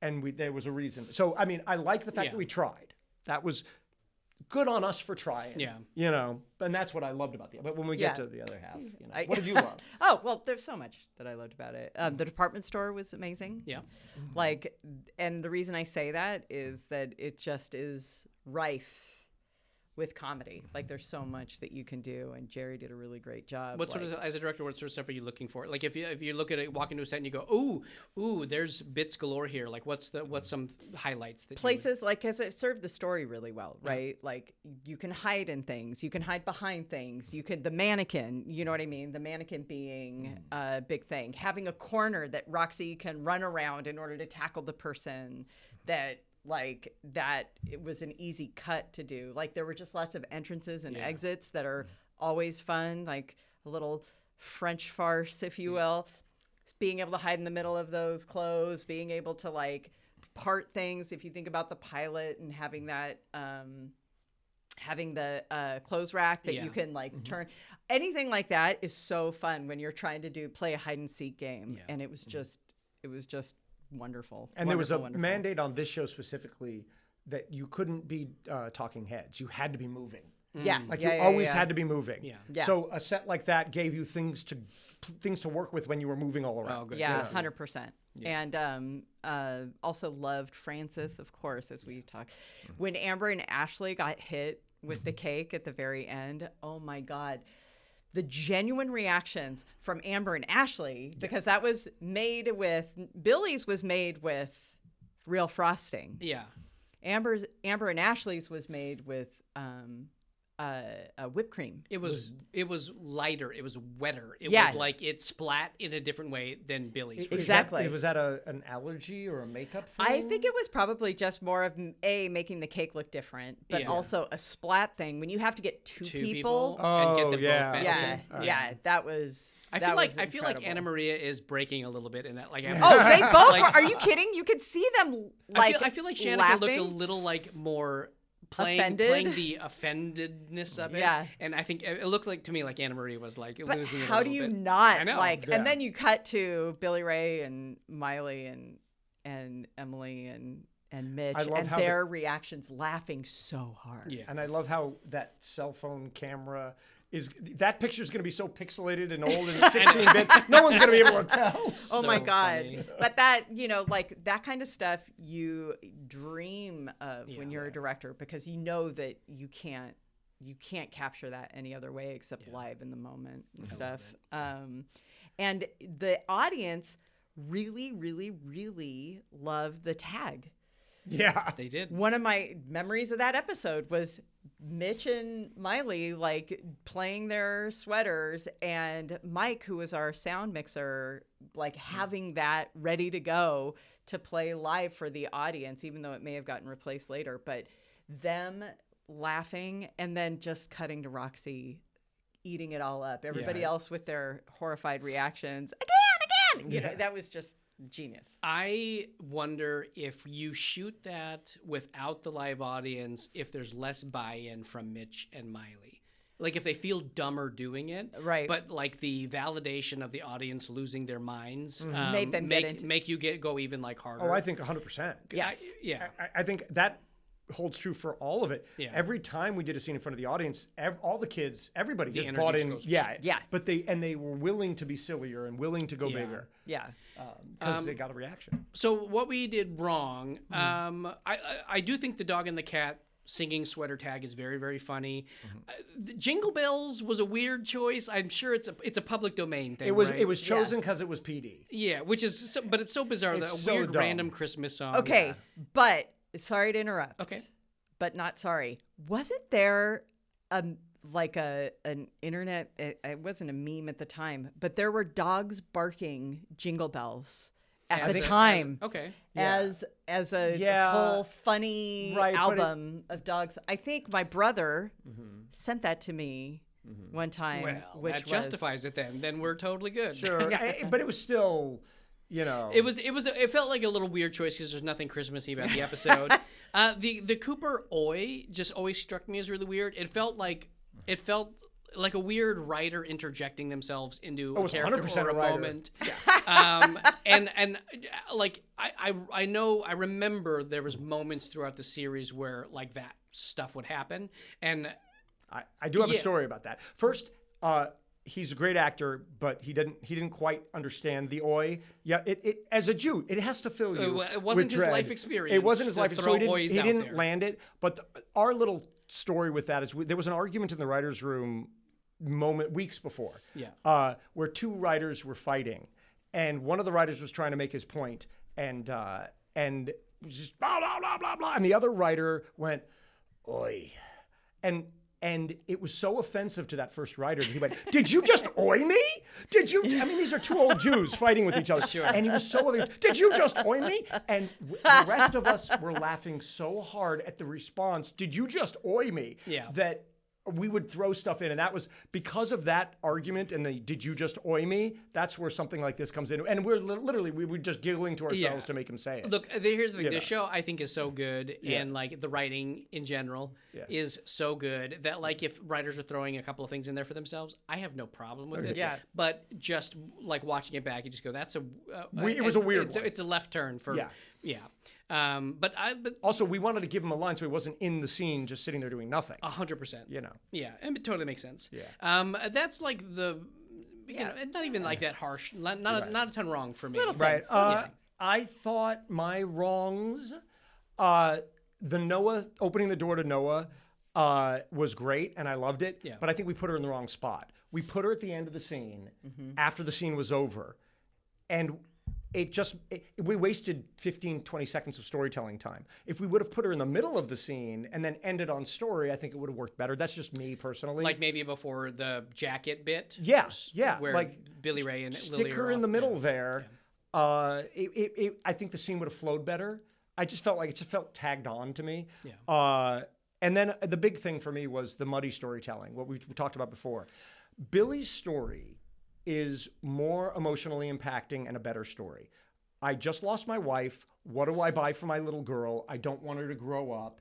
And there was a reason. So, I mean, I like the fact that we tried. That was good on us for trying. And that's what I loved about But when we get to the other half, what did you love? Oh, well, there's so much that I loved about it. The department store was amazing. And the reason I say that is that it just is rife with comedy. Like, there's so much that you can do, and Jerry did a really great job. What sort of, as a director, what sort of stuff are you looking for? Like, if you look at it, walk into a set and you go, ooh, there's bits galore here. Like, what's some highlights that places like, because it served the story really well, right? Like, you can hide in things, you can hide behind things, the mannequin, you know what I mean? The mannequin being a big thing. Having a corner that Roxy can run around in order to tackle the person that it was an easy cut to do. Like, there were just lots of entrances and exits that are always fun, like a little French farce, if you will. Being able to hide in the middle of those clothes, being able to part things. If you think about the pilot and having that, having the clothes rack that you can turn, anything like that is so fun when you're trying to play a hide and seek game. And it was just wonderful. And there was a mandate on this show specifically that you couldn't be talking heads. You had to be moving. You always had to be moving. So a set like that gave you things to work with when you were moving all around. 100%. And also loved Frances, of course, as we talked. When Amber and Ashley got hit with the cake at the very end. Oh my God. The genuine reactions from Amber and Ashley, because that was made with, Billy's was made with real frosting. Yeah. Amber and Ashley's was made with whipped cream. It was lighter. It was wetter. It Yeah. was like it splat in a different way than Billy's. for Exactly. Was that an allergy or a makeup thing? I think it was probably just more of making the cake look different, but Yeah. also a splat thing. When you have to get two people. and get Oh, them yeah. both Yeah, basted. yeah, that was. I that feel like was I feel like incredible. Anna Maria is breaking a little bit in that. Like, Oh, they both like, were. Are you kidding? You could see them like. I feel like Shannon laughing. looked a little like more Offended? playing the offendedness of it. Yeah. And I think it looked like to me like Anna Maria was like But losing it. a how do little you bit. not I know. like? Yeah. And then you cut to Billy Ray and Miley and Emily and Mitch I love and how their reactions, laughing so hard. Yeah. And I love how that cell phone camera that picture is going to be so pixelated and old and 16-bit. No one's going to be able to tell. Oh my So God. funny. But that, like that kind of stuff you dream of when Yeah. you're a director, because you know that you can't capture that any other way except live in the moment and stuff. And the audience really, really, really loved the tag. Yeah. They did. One of my memories of that episode was Mitch and Miley like playing their sweaters, and Mike, who was our sound mixer, like having that ready to go to play live for the audience, even though it may have gotten replaced later. But them laughing and then just cutting to Roxy eating it all up. Everybody Yeah. else with their horrified reactions. Again. That was just genius. I wonder if you shoot that without the live audience, if there's less buy-in from Mitch and Miley. Like if they feel dumber doing it, Right. But like the validation of the audience losing their minds Made them get into- make you go even like harder. Oh, I think 100%. Yes. Yeah. I think that holds true for all of it. Yeah. Every time we did a scene in front of the audience, all the kids, everybody just energy bought just in. goes- Yeah. But they were willing to be sillier and willing to go Yeah. bigger Yeah. because they got a reaction. So what we did wrong, I do think the dog and the cat singing sweater tag is very, very funny. The Jingle Bells was a weird choice. I'm sure it's a public domain thing. It was right? chosen because it was PD. Yeah, which is but it's so bizarre that It's a so weird dumb. random Christmas song. Okay, but sorry to interrupt. Okay. But not sorry. Wasn't there like an internet, it wasn't a meme at the time, but there were dogs barking Jingle Bells at the time Okay. as a Yeah. whole funny Right, but album of dogs. I think my brother sent that to me one time, Well, which that justifies it then. Then we're totally good. Sure, but it was still, It felt like a little weird choice because there's nothing Christmassy about the episode. The Cooper Oi just always struck me as really weird. It felt like a weird writer interjecting themselves into a was character 100% for a a writer. moment. And like I know I remember there was moments throughout the series where like that stuff would happen, and I do have a Yeah. story about that. First, he's a great actor, but he didn't quite understand the oi. Yeah, it as a Jew, it has to fill you. It wasn't with his dread. life experience It wasn't his to life. throw So he ois out didn't there. land it. But our little story with that is there was an argument in the writers' room weeks before. Yeah. Where two writers were fighting, and one of the writers was trying to make his point, and was just blah blah blah blah blah, and the other writer went, oi, and it was so offensive to that first writer that he went, "Did you just oi me? Did you?" I mean, these are two old Jews fighting with each other, and he was so offended. "Did you just oi me?" And the rest of us were laughing so hard at the response, "Did you just oi me?" Yeah. That we would throw stuff in, and that was because of that argument and the "Did you just oi me?" That's where something like this comes in, and we're literally we were just giggling to ourselves Yeah. to make him say it. Look, here's the thing. You The know. show I think is so good, and like the writing in general is so good that like if writers are throwing a couple of things in there for themselves, I have no problem with it. Yeah. But just like watching it back, you just go, "That's a." It was a weird it's one. It's a left turn for. Yeah. Yeah. But Also, we wanted to give him a line so he wasn't in the scene just sitting there doing nothing. 100%. You know. Yeah, and it totally makes sense. Yeah. That's like the. You know, it's not even like that harsh. Not a ton wrong for me. Right. Yeah. I thought my wrongs, the Noah opening the door to Noah, was great, and I loved it. Yeah. But I think we put her in the wrong spot. We put her at the end of the scene after the scene was over, and we wasted 15, 20 seconds of storytelling time. If we would have put her in the middle of the scene and then ended on story, I think it would have worked better. That's just me personally. Like maybe before the jacket bit. Yeah. Where like Billy Ray and stick Lily her are in the off. middle there. I think the scene would have flowed better. I just felt like it just felt tagged on to me. Yeah. And then the big thing for me was the muddy storytelling, what we talked about before. Billy's story is more emotionally impacting and a better story. I just lost my wife. What do I buy for my little girl? I don't want her to grow up.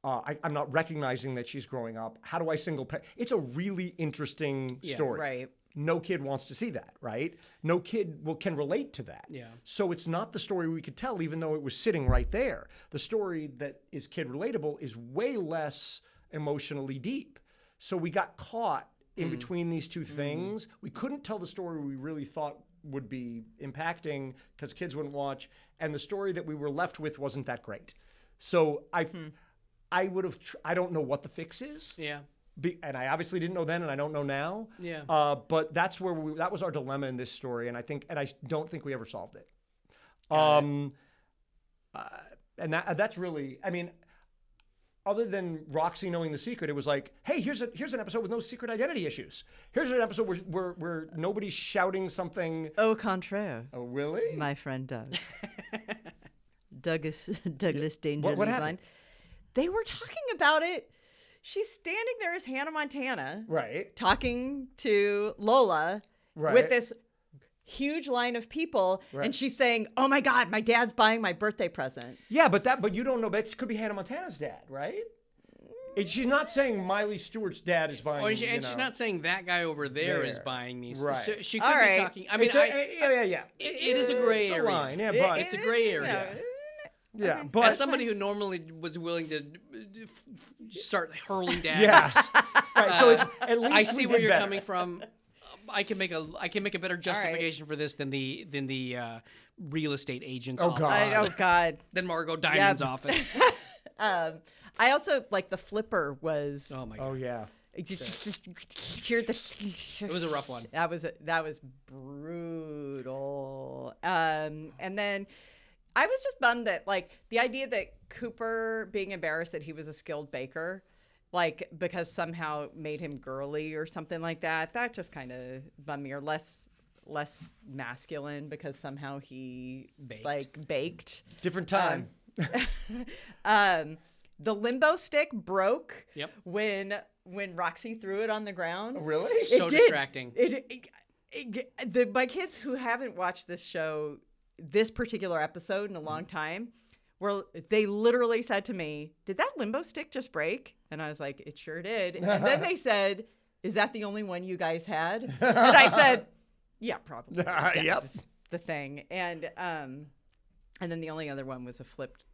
I'm not recognizing that she's growing up. How do I It's a really interesting story. Right. No kid wants to see that, right? No kid can relate to that. Yeah. So it's not the story we could tell, even though it was sitting right there. The story that is kid relatable is way less emotionally deep. So we got caught in between these two things. We couldn't tell the story we really thought would be impacting because kids wouldn't watch, and the story that we were left with wasn't that great. So I would have. I don't know what the fix is. Yeah. And I obviously didn't know then, and I don't know now. Yeah. But that's where that was our dilemma in this story, and I don't think we ever solved it. And that's really, I mean, other than Roxy knowing the secret, it was like, hey, here's an episode with no secret identity issues. Here's an episode where nobody's shouting something. Au contraire. Oh, really? My friend Doug. Douglas Danger What Lieblein. happened? They were talking about it. She's standing there as Hannah Montana. Right. Talking to Lola Right. with this huge line of people. Right. And she's saying, oh my God, my dad's buying my birthday present. Yeah, but you don't know. But it could be Hannah Montana's dad, right? She's not saying Miley Stewart's dad is buying. She's not saying that guy over there is buying these. Right. So she could All be right. talking. I mean, yeah. It is a gray It's area. line, yeah, but It's a gray area. yeah, but As somebody who normally was willing to start hurling daggers, yes, right. So it's at least I we see did where you're better. coming from. I can make a better justification for this than the real estate agent's Oh, office. God. Oh God. Than Margot Diamond's Yep. office. I also like the flipper was. Oh my god. Oh yeah. Hear the. It was a rough one. That was brutal. And then I was just bummed that like the idea that Cooper being embarrassed that he was a skilled baker, like because somehow made him girly or something like that. That just kind of bummed me, or less masculine because somehow he baked. Different time. The limbo stick broke. Yep. When Roxy threw it on the ground. Really? So It did. distracting. My kids who haven't watched this show, this particular episode in a long time, they literally said to me, "Did that limbo stick just break?" And I was like, "It sure did." And then they said, "Is that the only one you guys had?" And I said, "Yeah, probably." Yep. That's the thing. And then the only other one was a flipped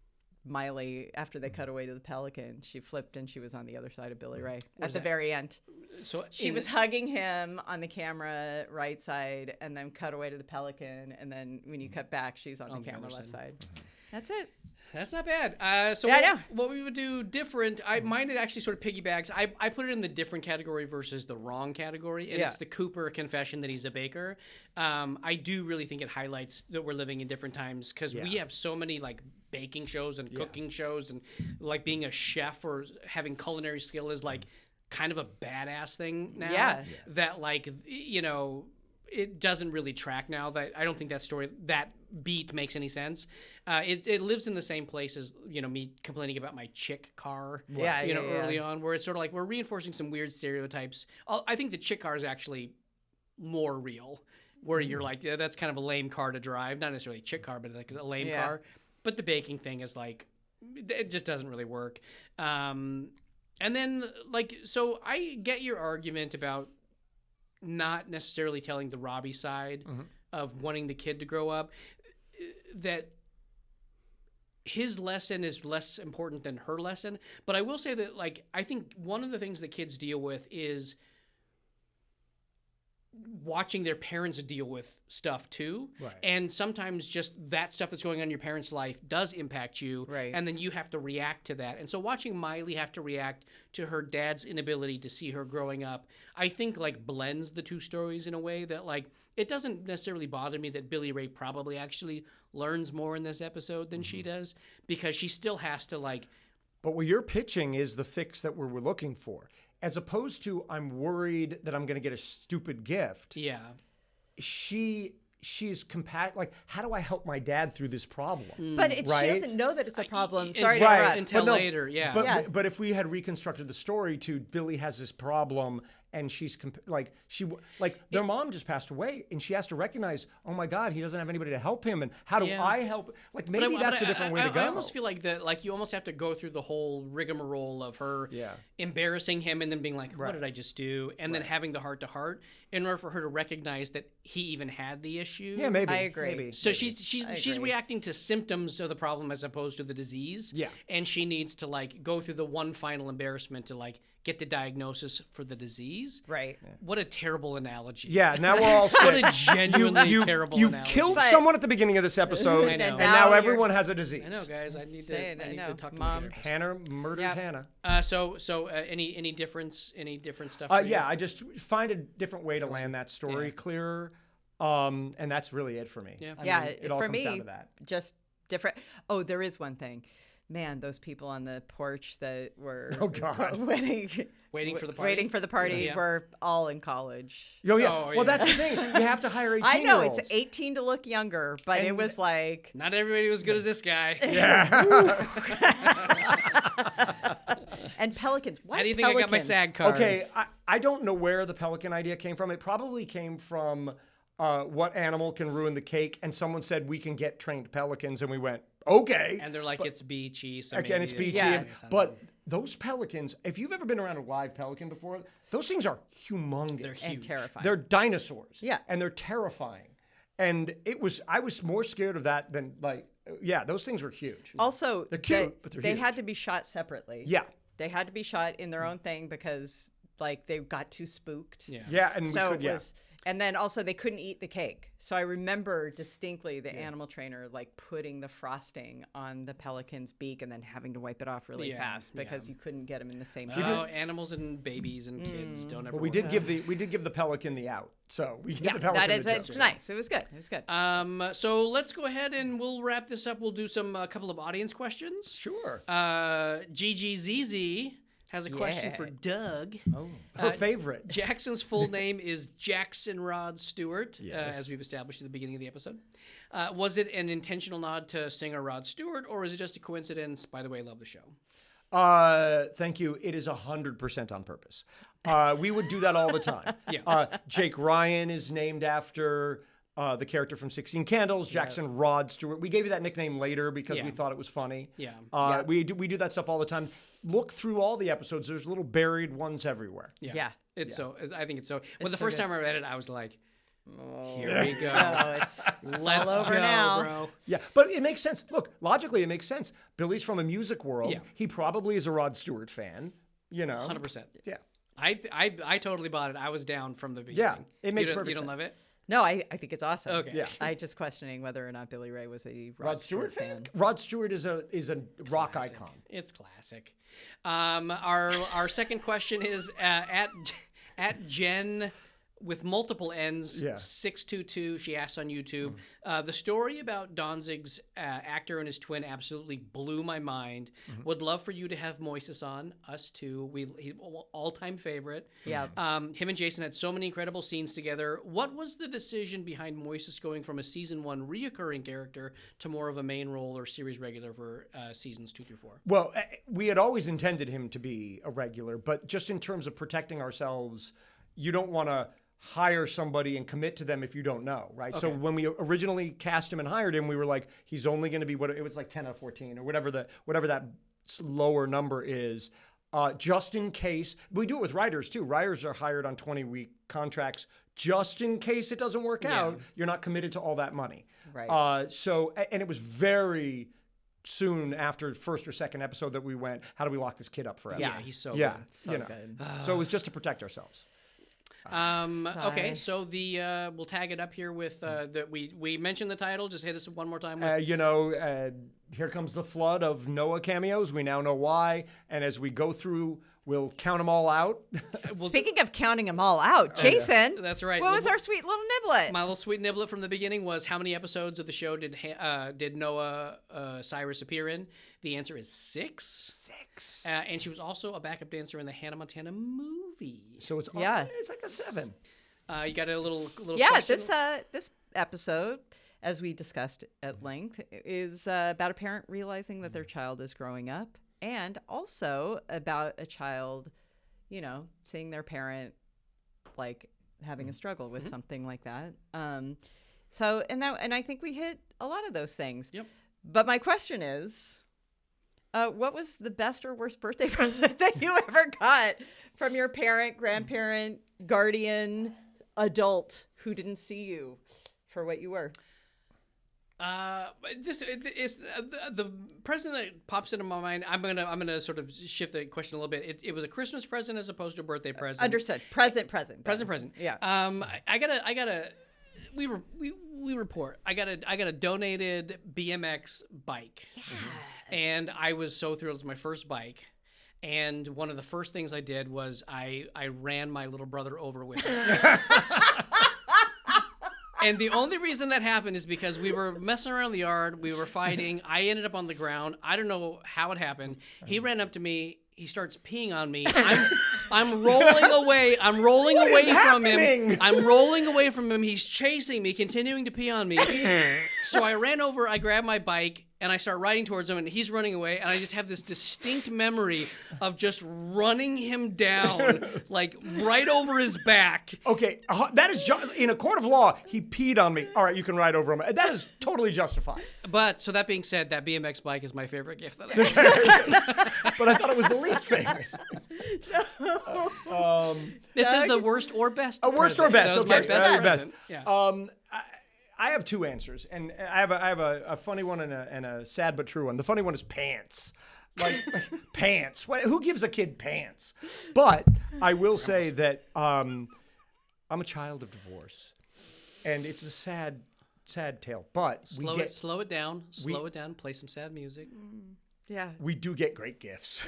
Miley after they cut away to the pelican. She flipped and she was on the other side of Billy Ray at the very end. So She was hugging him on the camera right side and then cut away to the pelican. And then when you cut back, she's on the camera other left side. side. That's it. That's not bad. So Yeah, I know. what we would do different, mine it actually sort of piggybacks. I put it in the different category versus the wrong category, and it's the Cooper confession that he's a baker. I do really think it highlights that we're living in different times because we have so many like baking shows and cooking shows, and like being a chef or having culinary skill is like kind of a badass thing now. Yeah. That like, you know, it doesn't really track now. That I don't think that beat makes any sense. It lives in the same place as, you know, me complaining about my chick car. Early on, where it's sort of like we're reinforcing some weird stereotypes. I think the chick car is actually more real, where you're like, yeah, that's kind of a lame car to drive. Not necessarily a chick car, but like a lame car. But the baking thing is like, it just doesn't really work. And then like, so I get your argument about not necessarily telling the Robbie side of wanting the kid to grow up, that his lesson is less important than her lesson. But I will say that, like, I think one of the things that kids deal with is watching their parents deal with stuff too. Right. And sometimes just that stuff that's going on in your parents' life does impact you. Right. And then you have to react to that. And so watching Miley have to react to her dad's inability to see her growing up, I think like blends the two stories in a way that like, it doesn't necessarily bother me that Billy Ray probably actually learns more in this episode than she does, because she still has to like. But what you're pitching is the fix that we're looking for. As opposed to, I'm worried that I'm going to get a stupid gift. Yeah. She's like, how do I help my dad through this problem? But she Right? doesn't know that it's a problem. Until- Sorry to right, interrupt. until But no, later, yeah. But, Yeah. but if we had reconstructed the story to Billy has this problem and she's their mom just passed away and she has to recognize, oh my God, he doesn't have anybody to help him, and how do Yeah. I help? Like maybe that's a different way to go. I almost feel like that, like you almost have to go through the whole rigmarole of her embarrassing him and then being like, what did I just do? And then having the heart to heart in order for her to recognize that he even had the issue. Yeah, maybe. I agree. Maybe. So she's agree. reacting to symptoms of the problem as opposed to the disease. Yeah. And she needs to like go through the one final embarrassment to like get the diagnosis for the disease. Right. What a terrible analogy. Yeah, now we're all What sick. a genuinely terrible You analogy. killed But- someone at the beginning of this episode, I know. and Now now you're- everyone has a disease. I know, guys. I need Say it, to. I I need know. to talk to Mom. my therapist. Hannah murdered Yep. Hannah. So any difference? Any different stuff? for you? Yeah, I just find a different way to land that story clearer, and that's really it for me. Yeah. I Yeah, mean, it all for comes me, down to that. just different. Oh, there is one thing. Man, those people on the porch that were Oh, God. Waiting for the party? waiting for the party Yeah. were all in college. Oh, yeah. Oh, Well, yeah. that's the thing. You have to hire 18 I know year olds. it's 18 to look younger, but it And- was like Not everybody was good as this guy. and pelicans. Why How do you think I got my pelicans? SAG card? Okay, I don't know where the pelican idea came from. It probably came from what animal can ruin the cake, and someone said we can get trained pelicans, and we went, okay. And they're like, it's beachy. So Okay, and it's maybe beachy. Yeah. But those pelicans, if you've ever been around a live pelican before, those things are humongous. They're and huge. terrifying. They're dinosaurs. Yeah. And they're terrifying. And I was more scared of that than those things were huge. Also, They're cute, but they're they huge. had to be shot separately. Yeah. They had to be shot in their own thing because like they got too spooked. Yeah. Yeah, and So we could, it was, and then also they couldn't eat the cake. So I remember distinctly the animal trainer like putting the frosting on the pelican's beak and then having to wipe it off really Yeah, fast because yeah. you couldn't get them in the same Oh, shot. animals and babies and kids don't ever. But we work did out. give the pelican the out. So we give Yeah, the pelican that is the it's joke. nice. It was good. It was good. So let's go ahead and we'll wrap this up. We'll do some couple of audience questions. Sure. GGZZ has a question Yeah. for Doug. Her favorite. Jackson's full name is Jackson Rod Stewart, Yes. as we've established at the beginning of the episode. Was it an intentional nod to singer Rod Stewart, or is it just a coincidence? By the way, love the show. Thank you. It is 100% on purpose. We would do that all the time. Yeah. Jake Ryan is named after the character from 16 Candles, Jackson Rod Stewart. We gave you that nickname later because Yeah. we thought it was funny. Yeah. We do that stuff all the time. Look through all the episodes. There's little buried ones everywhere. Yeah. It's so. I think it's so. When the so first good. time I read it, I was like, "Here we go. Oh, it's Let's all over go, now. bro." Yeah, but it makes sense. Look, logically, it makes sense. Billy's from a music world. Yeah. He probably is a Rod Stewart fan. 100%. Yeah. I totally bought it. I was down from the beginning. Yeah, it makes you perfect You don't sense. love it? No, I think it's awesome. Okay. Yeah. I just questioning whether or not Billy Ray was a Rod Stewart fan? Rod Stewart is a rock icon. It's classic. Our second question is at Jen with multiple N's, Yeah. 622. She asks on YouTube. The story about Danzig's actor and his twin absolutely blew my mind. Would love for you to have Moises on. Us too. He all-time favorite. Yeah. Him and Jason had so many incredible scenes together. What was the decision behind Moises going from a season 1 reoccurring character to more of a main role or series regular for seasons 2 through 4? Well, we had always intended him to be a regular, but just in terms of protecting ourselves, you don't want to hire somebody and commit to them if you don't know, right? So when we originally cast him and hired him, we were like, he's only going to be it was like 10 out of 14 or whatever that lower number is. Just in case, we do it with writers too. Writers are hired on 20-week contracts just in case it doesn't work out. You're not committed to all that money. Right. And it was very soon after first or second episode that we went, how do we lock this kid up forever? Yeah, he's so So good. good. So it was just to protect ourselves. Okay, so we'll tag it up here with we mentioned the title. Just hit us one more time. With... Here comes the flood of Noah cameos. We now know why, and as we go through, we'll count them all out. Speaking of counting them all out, Jason. That's right. What was our sweet little niblet? My little sweet niblet from the beginning was how many episodes of the show did Noah Cyrus appear in? The answer is 6. 6. And she was also a backup dancer in the Hannah Montana movie. So it's like a 7. You got a little yeah. question? This episode, as we discussed at length, is about a parent realizing that their child is growing up, and also about a child, seeing their parent like having a struggle with something like that. And I think we hit a lot of those things. Yep. But my question is, what was the best or worst birthday present that you ever got from your parent, grandparent, guardian, adult who didn't see you for what you were? This is the present that pops into my mind. I'm gonna sort of shift the question a little bit. It was a Christmas present as opposed to a birthday present. Understood. Present. Yeah. We report. I got a donated BMX bike. Yeah. And I was so thrilled. It was my first bike. And one of the first things I did was I ran my little brother over with it. And the only reason that happened is because we were messing around in the yard. We were fighting. I ended up on the ground. I don't know how it happened. He ran up to me. He starts peeing on me. I'm rolling away. I'm rolling away from him. I'm rolling away from him. He's chasing me, continuing to pee on me. So I ran over. I grabbed my bike. And I start riding towards him, and he's running away. And I just have this distinct memory of just running him down, like right over his back. Okay, that is in a court of law. He peed on me. All right, you can ride over him. That is totally justified. But so that being said, that BMX bike is my favorite gift that I But I thought it was the least favorite. This is the worst or best. Worst or best. So Okay, my best present. Yeah. I have two answers, and I have a funny one and a sad but true one. The funny one is pants. Like pants. Who gives a kid pants? But I will say that I'm a child of divorce, and it's a sad tale. But slow it down. Play some sad music. Yeah. We do get great gifts.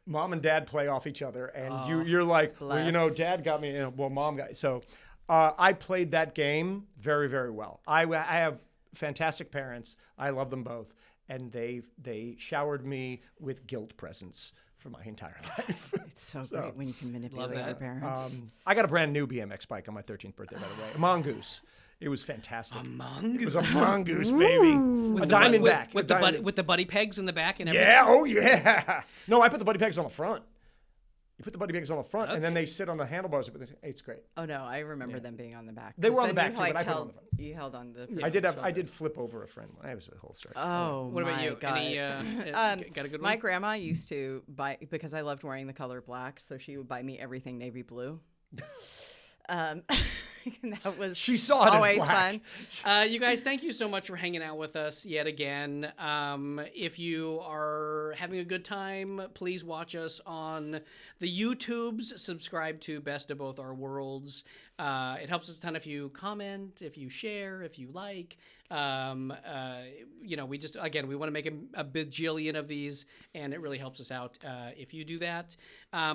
Mom and dad play off each other, and you're like, bless. well, Dad got me. Well, Mom got so. I played that game very, very well. I have fantastic parents. I love them both. And they showered me with guilt presents for my entire life. It's so great when you can manipulate your parents. I got a brand new BMX bike on my 13th birthday, by the way. A mongoose. It was fantastic. A mongoose. It was a mongoose, baby. A Diamondback. With the buddy pegs in the back and everything. Yeah, oh yeah. No, I put the buddy pegs on the front. You put the buddy pegs on the front, and then they sit on the handlebars. It's great. Oh no, I remember them being on the back. They were on the back too, but I put them on the front. You held on the. I did flip over a friend. That was a whole story. Oh, what about you? God. Any, got a good one? My grandma used to buy, because I loved wearing the color black, so she would buy me everything navy blue. That was she saw it always as black. fun. You guys, thank you so much for hanging out with us yet again. If you are having a good time, please watch us on the YouTubes. Subscribe to Best of Both Our Worlds. It helps us a ton if you comment, if you share, if you like. We just, again, we want to make a bajillion of these, and it really helps us out if you do that.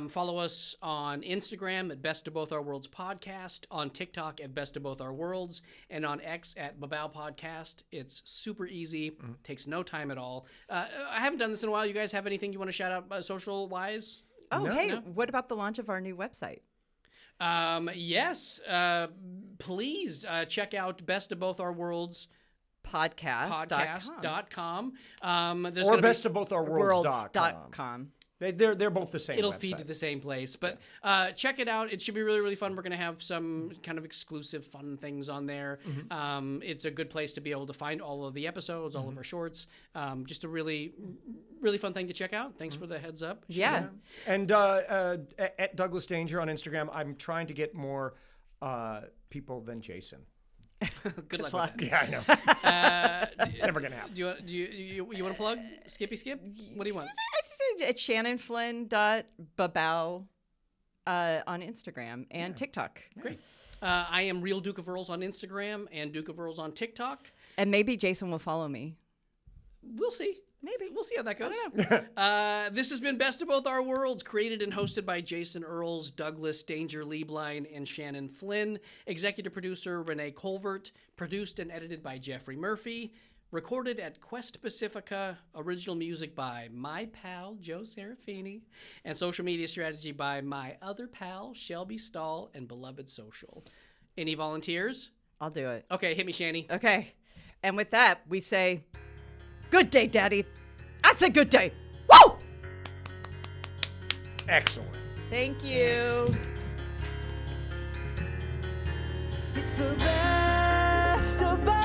Follow us on Instagram at Best of Both Our Worlds Podcast, on TikTok at Best of Both Our Worlds, and on X at Babao Podcast. It's super easy. Takes no time at all. I haven't done this in a while. You guys have anything you want to shout out social-wise? Oh, no? What about the launch of our new website? Yes. Please check out Best of Both Our Worlds podcast.com. Or Best of Both Our Worlds.com. They're both the same. It'll website. feed to the same place, but check it out. It should be really, really fun. We're going to have some kind of exclusive fun things on there. It's a good place to be able to find all of the episodes, all of our shorts. Just a really, really fun thing to check out. Thanks for the heads up. Yeah. And at Douglas Danger on Instagram, I'm trying to get more people than Jason. Good luck with that. Yeah, I know. Never gonna happen. Do you want to plug Skippy Skip? What do you want? It's shannonflynn.babao on Instagram and TikTok. Great. I am Real Duke of Earles on Instagram and Duke of Earles on TikTok. And maybe Jason will follow me. We'll see. Maybe. We'll see how that goes. I don't know. This has been Best of Both Our Worlds, created and hosted by Jason Earles, Douglas Danger Lieblein, and Shannon Flynn. Executive producer Renee Colvert. Produced and edited by Jeffrey Murphy. Recorded at Quest Pacifica. Original music by my pal, Joe Serafini. And social media strategy by my other pal, Shelby Stahl, and Beloved Social. Any volunteers? I'll do it. Okay, hit me, Shani. Okay. And with that, we say, good day, Daddy. I said good day. Woo! Excellent. Thank you. It's the best of both.